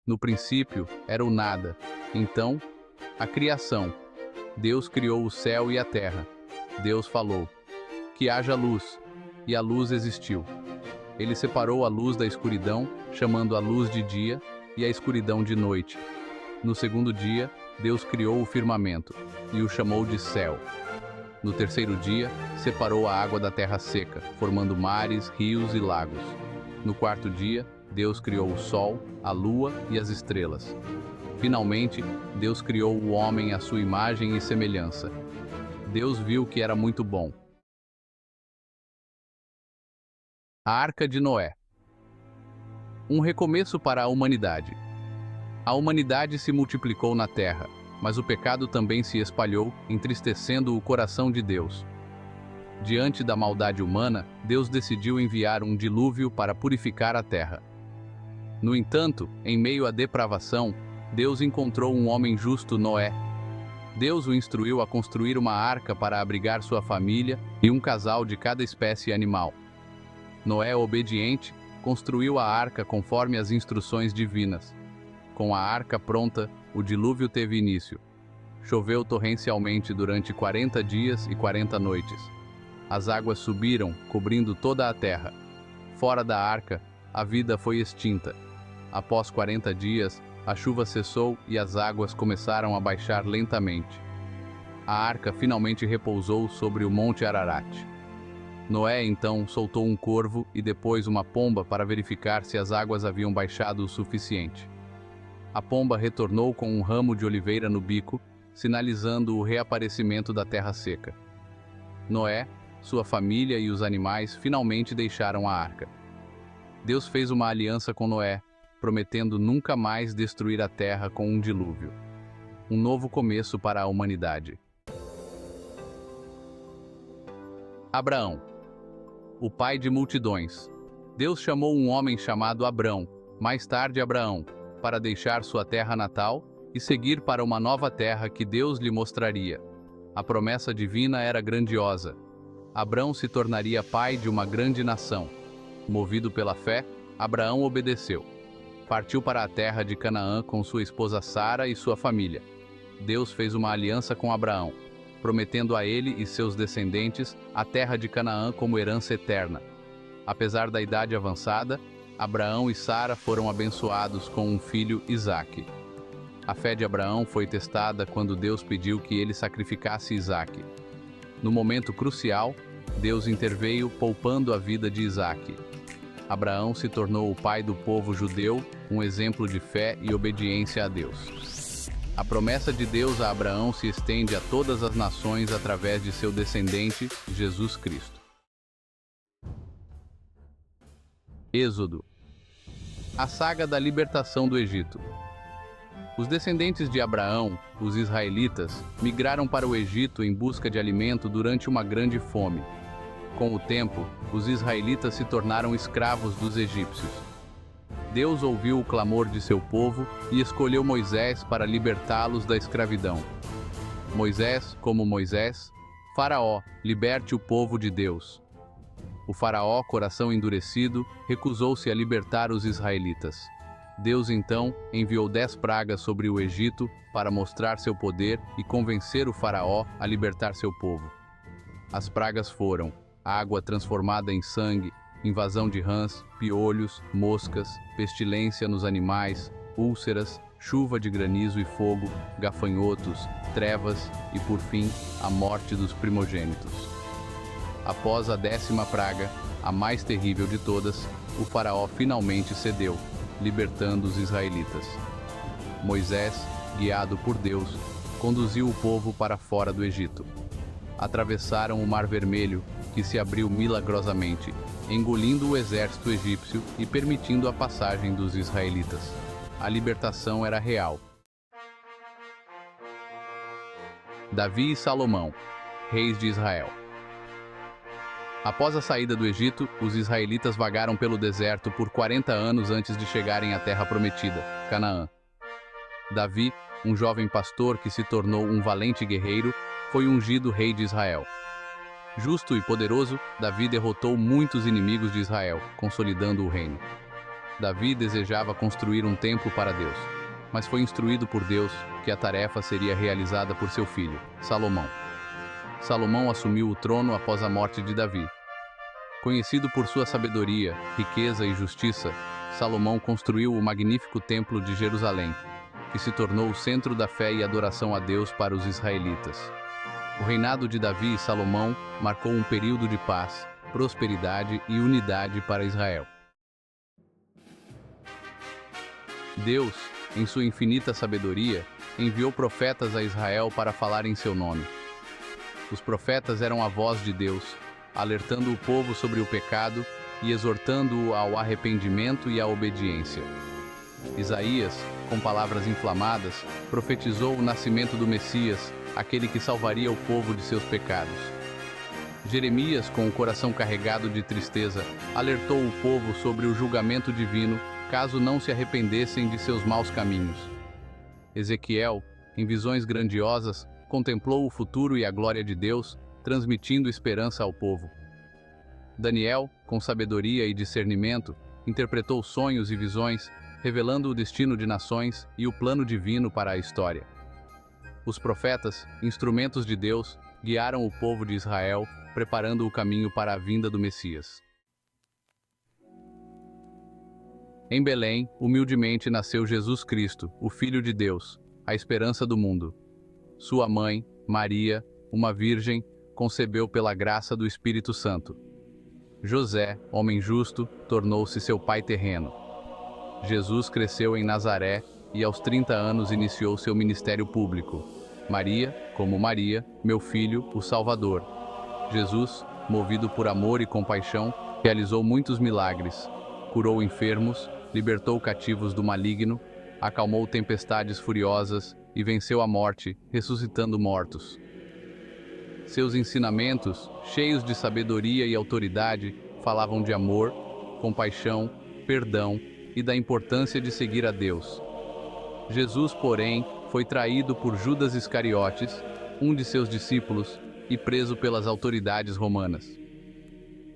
No princípio era o nada. Então, a criação. Deus criou o céu e a terra. Deus falou: que haja luz. E a luz existiu. Ele separou a luz da escuridão, chamando a luz de dia e a escuridão de noite. No segundo dia, Deus criou o firmamento e o chamou de céu. No terceiro dia, separou a água da terra seca, formando mares, rios e lagos. No quarto dia, Deus criou o sol, a lua e as estrelas. Finalmente, Deus criou o homem à sua imagem e semelhança. Deus viu que era muito bom. A Arca de Noé. Um recomeço para a humanidade. A humanidade se multiplicou na terra, mas o pecado também se espalhou, entristecendo o coração de Deus. Diante da maldade humana, Deus decidiu enviar um dilúvio para purificar a terra. No entanto, em meio à depravação, Deus encontrou um homem justo, Noé. Deus o instruiu a construir uma arca para abrigar sua família e um casal de cada espécie animal. Noé, obediente, construiu a arca conforme as instruções divinas. Com a arca pronta, o dilúvio teve início. Choveu torrencialmente durante 40 dias e 40 noites. As águas subiram, cobrindo toda a terra. Fora da arca, a vida foi extinta. Após 40 dias, a chuva cessou e as águas começaram a baixar lentamente. A arca finalmente repousou sobre o Monte Ararat. Noé então soltou um corvo e depois uma pomba para verificar se as águas haviam baixado o suficiente. A pomba retornou com um ramo de oliveira no bico, sinalizando o reaparecimento da terra seca. Noé, sua família e os animais finalmente deixaram a arca. Deus fez uma aliança com Noé, prometendo nunca mais destruir a terra com um dilúvio. Um novo começo para a humanidade. Abraão, o pai de multidões. Deus chamou um homem chamado Abrão, mais tarde Abraão, para deixar sua terra natal e seguir para uma nova terra que Deus lhe mostraria. A promessa divina era grandiosa. Abrão se tornaria pai de uma grande nação. Movido pela fé, Abraão obedeceu. Partiu para a terra de Canaã com sua esposa Sara e sua família. Deus fez uma aliança com Abraão, prometendo a ele e seus descendentes a terra de Canaã como herança eterna. Apesar da idade avançada, Abraão e Sara foram abençoados com um filho, Isaque. A fé de Abraão foi testada quando Deus pediu que ele sacrificasse Isaque. No momento crucial, Deus interveio, poupando a vida de Isaque. Abraão se tornou o pai do povo judeu, um exemplo de fé e obediência a Deus. A promessa de Deus a Abraão se estende a todas as nações através de seu descendente, Jesus Cristo. Êxodo. A saga da libertação do Egito. Os descendentes de Abraão, os israelitas, migraram para o Egito em busca de alimento durante uma grande fome. Com o tempo, os israelitas se tornaram escravos dos egípcios. Deus ouviu o clamor de seu povo e escolheu Moisés para libertá-los da escravidão. Moisés, como Moisés, Faraó, liberte o povo de Deus. O Faraó, coração endurecido, recusou-se a libertar os israelitas. Deus então enviou 10 pragas sobre o Egito para mostrar seu poder e convencer o Faraó a libertar seu povo. As pragas foram água transformada em sangue, invasão de rãs, piolhos, moscas, pestilência nos animais, úlceras, chuva de granizo e fogo, gafanhotos, trevas e, por fim, a morte dos primogênitos. Após a 10ª praga, a mais terrível de todas, o Faraó finalmente cedeu, libertando os israelitas. Moisés, guiado por Deus, conduziu o povo para fora do Egito. Atravessaram o Mar Vermelho, que se abriu milagrosamente, engolindo o exército egípcio e permitindo a passagem dos israelitas. A libertação era real. Davi e Salomão, reis de Israel. Após a saída do Egito, os israelitas vagaram pelo deserto por 40 anos antes de chegarem à terra prometida, Canaã. Davi, um jovem pastor que se tornou um valente guerreiro, foi ungido rei de Israel. Justo e poderoso, Davi derrotou muitos inimigos de Israel, consolidando o reino. Davi desejava construir um templo para Deus, mas foi instruído por Deus que a tarefa seria realizada por seu filho, Salomão. Salomão assumiu o trono após a morte de Davi. Conhecido por sua sabedoria, riqueza e justiça, Salomão construiu o magnífico Templo de Jerusalém, que se tornou o centro da fé e adoração a Deus para os israelitas. O reinado de Davi e Salomão marcou um período de paz, prosperidade e unidade para Israel. Deus, em sua infinita sabedoria, enviou profetas a Israel para falar em seu nome. Os profetas eram a voz de Deus, alertando o povo sobre o pecado e exortando-o ao arrependimento e à obediência. Isaías, com palavras inflamadas, profetizou o nascimento do Messias, aquele que salvaria o povo de seus pecados. Jeremias, com o coração carregado de tristeza, alertou o povo sobre o julgamento divino caso não se arrependessem de seus maus caminhos. Ezequiel, em visões grandiosas, contemplou o futuro e a glória de Deus, transmitindo esperança ao povo. Daniel, com sabedoria e discernimento, interpretou sonhos e visões, revelando o destino de nações e o plano divino para a história. Os profetas, instrumentos de Deus, guiaram o povo de Israel, preparando o caminho para a vinda do Messias. Em Belém, humildemente nasceu Jesus Cristo, o Filho de Deus, a esperança do mundo. Sua mãe, Maria, uma virgem, concebeu pela graça do Espírito Santo. José, homem justo, tornou-se seu pai terreno. Jesus cresceu em Nazaré e aos 30 anos iniciou seu ministério público. Maria, como Maria, meu filho, o Salvador. Jesus, movido por amor e compaixão, realizou muitos milagres. Curou enfermos, libertou cativos do maligno, acalmou tempestades furiosas e venceu a morte, ressuscitando mortos. Seus ensinamentos, cheios de sabedoria e autoridade, falavam de amor, compaixão, perdão e da importância de seguir a Deus. Jesus, porém, foi traído por Judas Iscariotes, um de seus discípulos, e preso pelas autoridades romanas.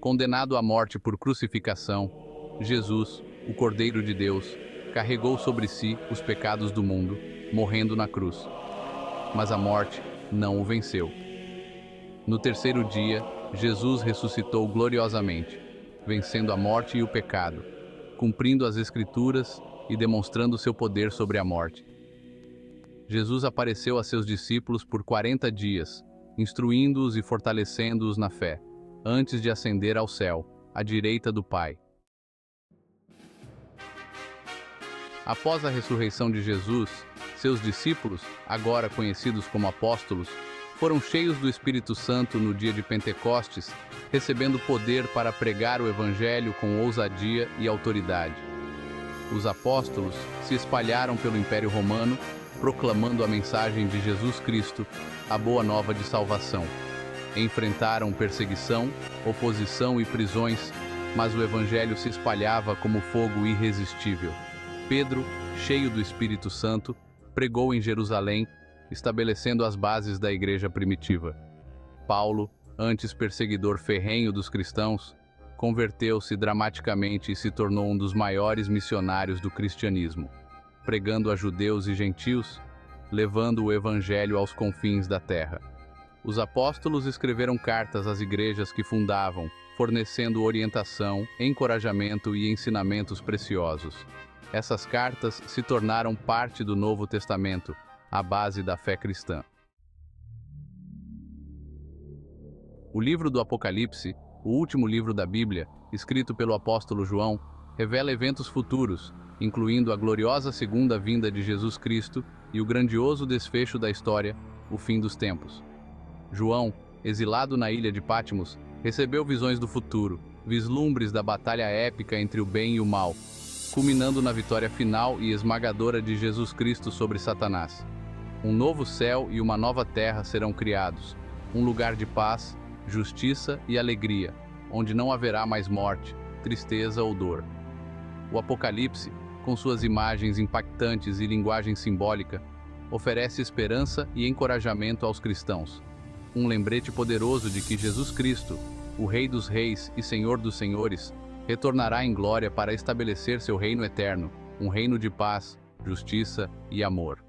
Condenado à morte por crucificação, Jesus, o Cordeiro de Deus, carregou sobre si os pecados do mundo, morrendo na cruz. Mas a morte não o venceu. No terceiro dia, Jesus ressuscitou gloriosamente, vencendo a morte e o pecado, cumprindo as Escrituras e demonstrando seu poder sobre a morte. Jesus apareceu a seus discípulos por 40 dias, instruindo-os e fortalecendo-os na fé, antes de ascender ao céu, à direita do Pai. Após a ressurreição de Jesus, seus discípulos, agora conhecidos como apóstolos, foram cheios do Espírito Santo no dia de Pentecostes, recebendo poder para pregar o Evangelho com ousadia e autoridade. Os apóstolos se espalharam pelo Império Romano, proclamando a mensagem de Jesus Cristo, a boa nova de salvação. Enfrentaram perseguição, oposição e prisões, mas o Evangelho se espalhava como fogo irresistível. Pedro, cheio do Espírito Santo, pregou em Jerusalém, estabelecendo as bases da igreja primitiva. Paulo, antes perseguidor ferrenho dos cristãos, converteu-se dramaticamente e se tornou um dos maiores missionários do cristianismo, pregando a judeus e gentios, levando o evangelho aos confins da terra. Os apóstolos escreveram cartas às igrejas que fundavam, fornecendo orientação, encorajamento e ensinamentos preciosos. Essas cartas se tornaram parte do Novo Testamento, a base da fé cristã. O livro do Apocalipse, o último livro da Bíblia, escrito pelo apóstolo João, revela eventos futuros, incluindo a gloriosa segunda vinda de Jesus Cristo e o grandioso desfecho da história, o fim dos tempos. João, exilado na ilha de Patmos, recebeu visões do futuro, vislumbres da batalha épica entre o bem e o mal, culminando na vitória final e esmagadora de Jesus Cristo sobre Satanás. Um novo céu e uma nova terra serão criados, um lugar de paz, justiça e alegria, onde não haverá mais morte, tristeza ou dor. O Apocalipse, com suas imagens impactantes e linguagem simbólica, oferece esperança e encorajamento aos cristãos. Um lembrete poderoso de que Jesus Cristo, o Rei dos Reis e Senhor dos Senhores, retornará em glória para estabelecer seu reino eterno, um reino de paz, justiça e amor.